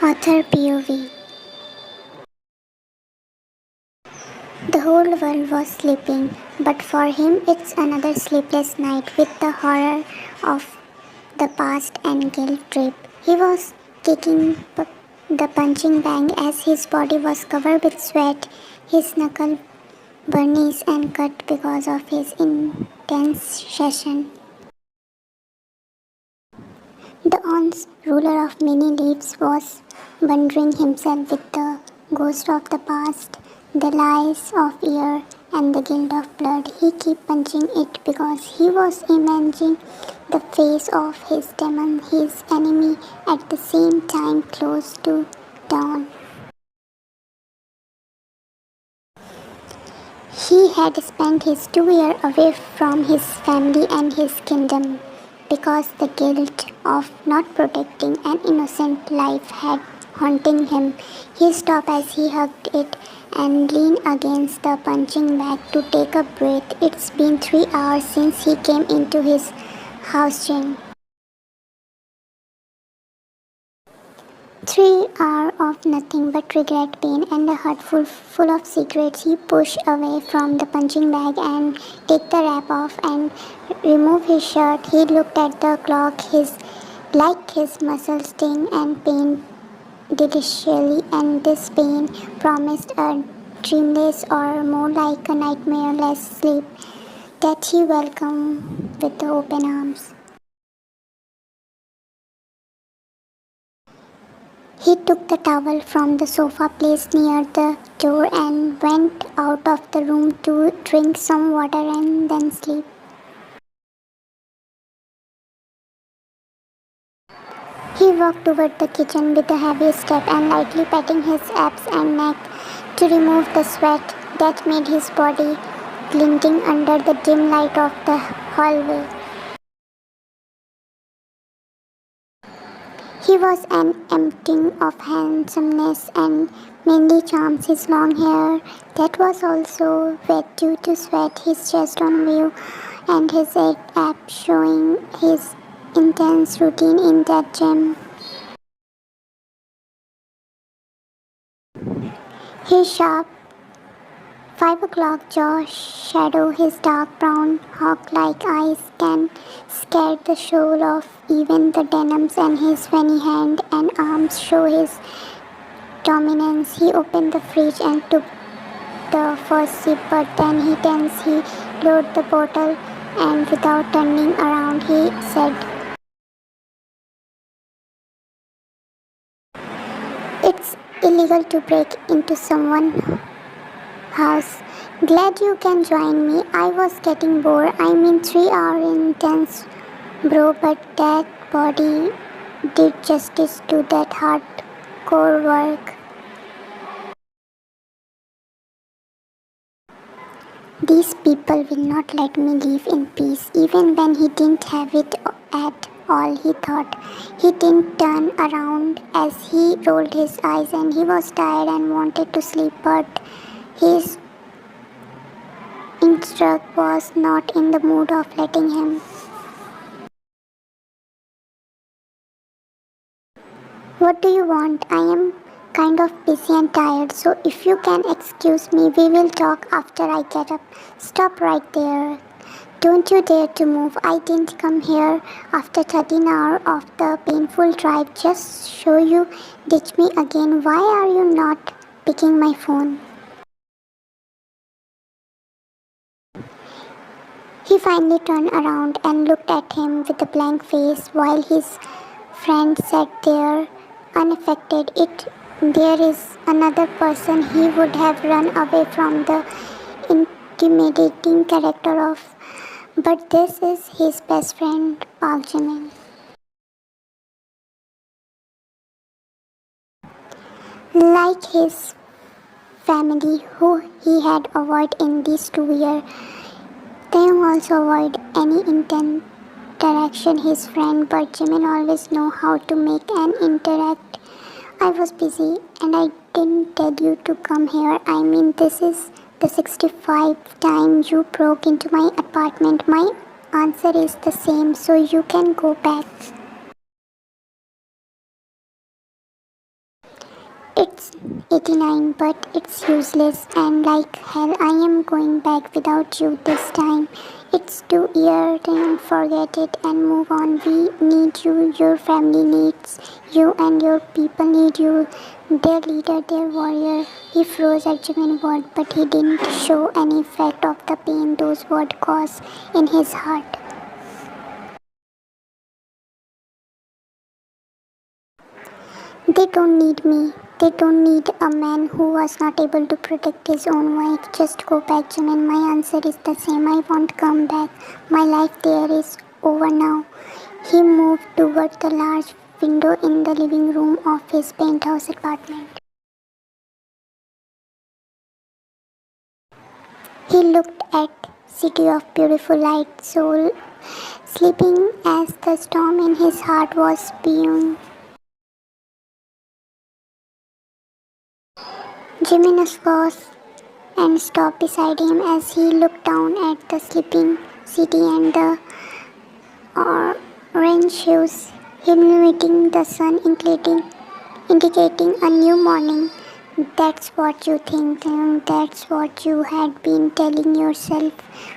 Author POV. The whole world was sleeping, but for him it's another sleepless night with the horror of the past and guilt trip. He was kicking the punching bag as his body was covered with sweat, his knuckle burnish and cut because of his intense session. The once ruler of many leaves was wondering himself with the ghost of the past, the lies of year, and the guilt of blood. He kept punching it because he was imagining the face of his demon, his enemy, at the same time close to dawn. He had spent his 2 years away from his family and his kingdom because the guilt of not protecting an innocent life had haunting him. He stopped as he hugged it and leaned against the punching bag to take a breath. It's been 3 hours since he came into his house chain. 3 hours of nothing but regret, pain, and a heart full of secrets. He pushed away from the punching bag and took the wrap off and removed his shirt. He looked at the clock. His muscles sting and pain deliciously, and this pain promised a dreamless or more like a nightmare-less sleep that he welcomed with open arms. He took the towel from the sofa placed near the door and went out of the room to drink some water and then sleep. He walked toward the kitchen with a heavy step and lightly patting his abs and neck to remove the sweat that made his body glinting under the dim light of the hallway. He was an emptying of handsomeness and mainly charms. His long hair that was also wet due to sweat, his chest on view, and his abs showing his intense routine in that gym. His sharp 5 o'clock jaw shadow, his dark brown hawk-like eyes can scare the soul of even the denims, and his veiny hand and arms show his dominance. He opened the fridge and took the first sip, but then he lowered the bottle and without turning around he said, "It's illegal to break into someone's house. Glad you can join me. I was getting bored. I mean 3 hours intense, bro, but that body did justice to that hardcore work." These people will not let me live in peace. Even when he didn't have it at all, he thought. He didn't turn around as he rolled his eyes, and he was tired and wanted to sleep, but his instructor was not in the mood of letting him. "What do you want? I am kind of busy and tired, so if you can excuse me, we will talk after I get up." "Stop right there. Don't you dare to move. I didn't come here after 13 hours of the painful drive just so you ditch me again. Why are you not picking my phone?" He finally turned around and looked at him with a blank face while his friend sat there unaffected. There is another person he would have run away from the intimidating character of, but this is his best friend, Park Jimin. Like his family, who he had avoided in these 2 years, Taehyung also avoided any interaction his friend, but Jimin always know how to make an interact. "I was busy and I didn't tell you to come here. I mean, this is the 65th time you broke into my apartment. My answer is the same, so you can go back." It's 89, but it's useless and like hell I am going back without you this time. It's 2 years, forget it and move on. We need you, your family needs you, and your people need you. Their leader, their warrior. He froze at Jimin's word, but he didn't show any effect of the pain those words caused in his heart. They don't need me. They don't need a man who was not able to protect his own wife. Just go back, Jimin. My answer is the same. I won't come back. My life there is over now. He moved toward the large window in the living room of his penthouse apartment. He looked at city of beautiful light, soul sleeping as the storm in his heart was beyond. Jimin was and stopped beside him as he looked down at the sleeping city and the orange hues illuminating the sun, indicating a new morning. That's what you think, and that's what you had been telling yourself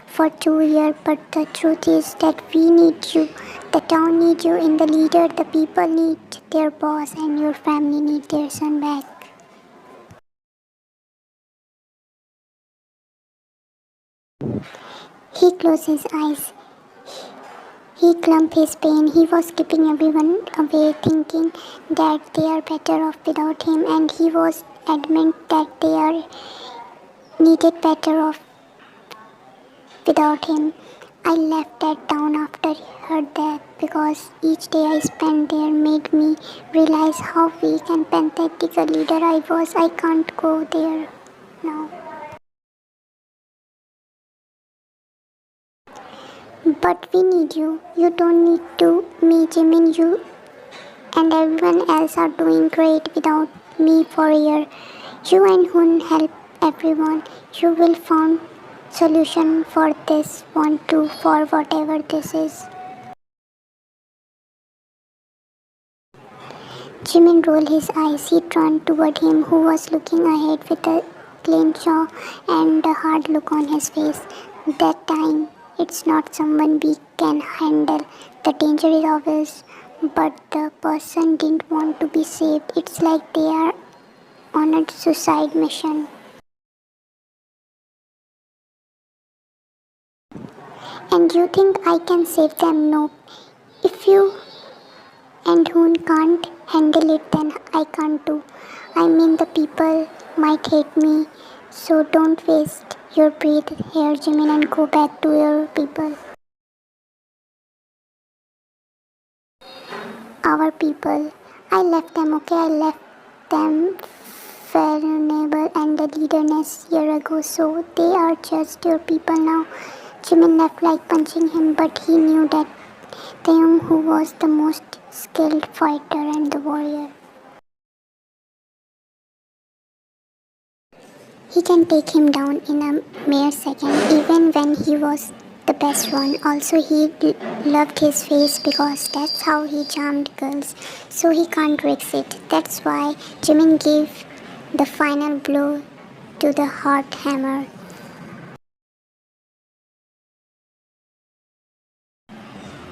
for 2 years. But the truth is that we need you. The town needs you in the leader, the people need their boss, and your family need their son back. He closed his eyes. He clumped his pain. He was keeping everyone away, thinking that they are better off without him, and he was adamant that they are needed better off without him. I left that town after her death because each day I spent there made me realize how weak and pathetic a leader I was. I can't go there now. But we need you. You don't need to me, Jimin. You and everyone else are doing great without me for a year. You and Hun help everyone. You will find solution for this one too, for whatever this is. Jimin rolled his eyes. He turned toward him, who was looking ahead with a clenched jaw and a hard look on his face. That time, it's not someone we can handle. The danger is obvious, but the person didn't want to be saved. It's like they are on a suicide mission. And you think I can save them? No. If you and Hoon can't handle it, then I can't too. I mean, the people might hate me, so don't waste your breath here, Jimin, and go back to your people. Our people. I left them, okay? I left them vulnerable and the leaderness year ago, so they are just your people now. Jimin left like punching him, but he knew that Taehyung, who was the most skilled fighter and the warrior, he can take him down in a mere second, even when he was the best one. Also, he loved his face because that's how he charmed girls, so he can't risk it. That's why Jimin gave the final blow to the hot hammer.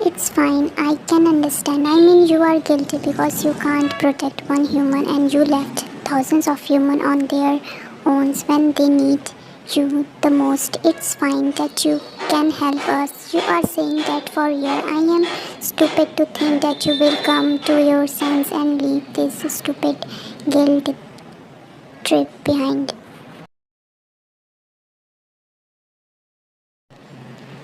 It's fine, I can understand. I mean, you are guilty because you can't protect one human and you left thousands of humans on their own when they need you the most. It's fine that you can help us. You are saying that for a year. I am stupid to think that you will come to your sense and leave this stupid guilt trip behind.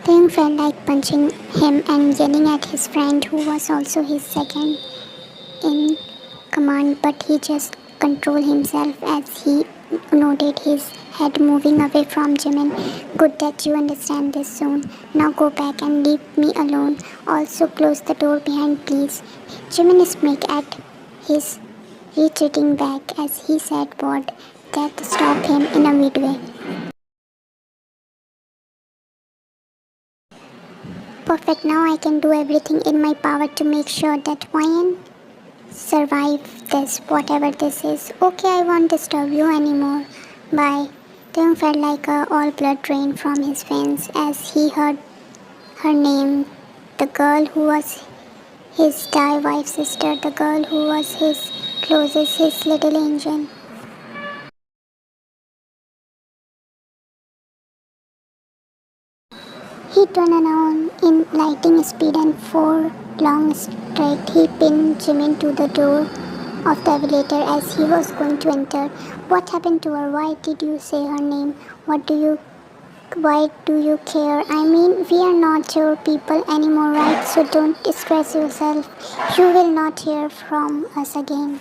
Taehyung felt like punching him and yelling at his friend who was also his second in command, but he just controlled himself as he nodded his head moving away from Jimin. Good that you understand this soon. Now go back and leave me alone. Also close the door behind please. Jimin smirked at his retreating back as he said word that stopped him in a midway. Perfect, now I can do everything in my power to make sure that Wyan survive this, whatever this is. Okay, I won't disturb you anymore. Bye. Taehyung felt like all blood drained from his veins as he heard her name, the girl who was his die wife's sister, the girl who was his closest, his little angel. He turned around in lightning speed and for long straight he pinned Jimin to the door of the elevator as he was going to enter. What happened to her? Why did you say her name? Why do you care? I mean, we are not your people anymore, right? So don't stress yourself. You will not hear from us again.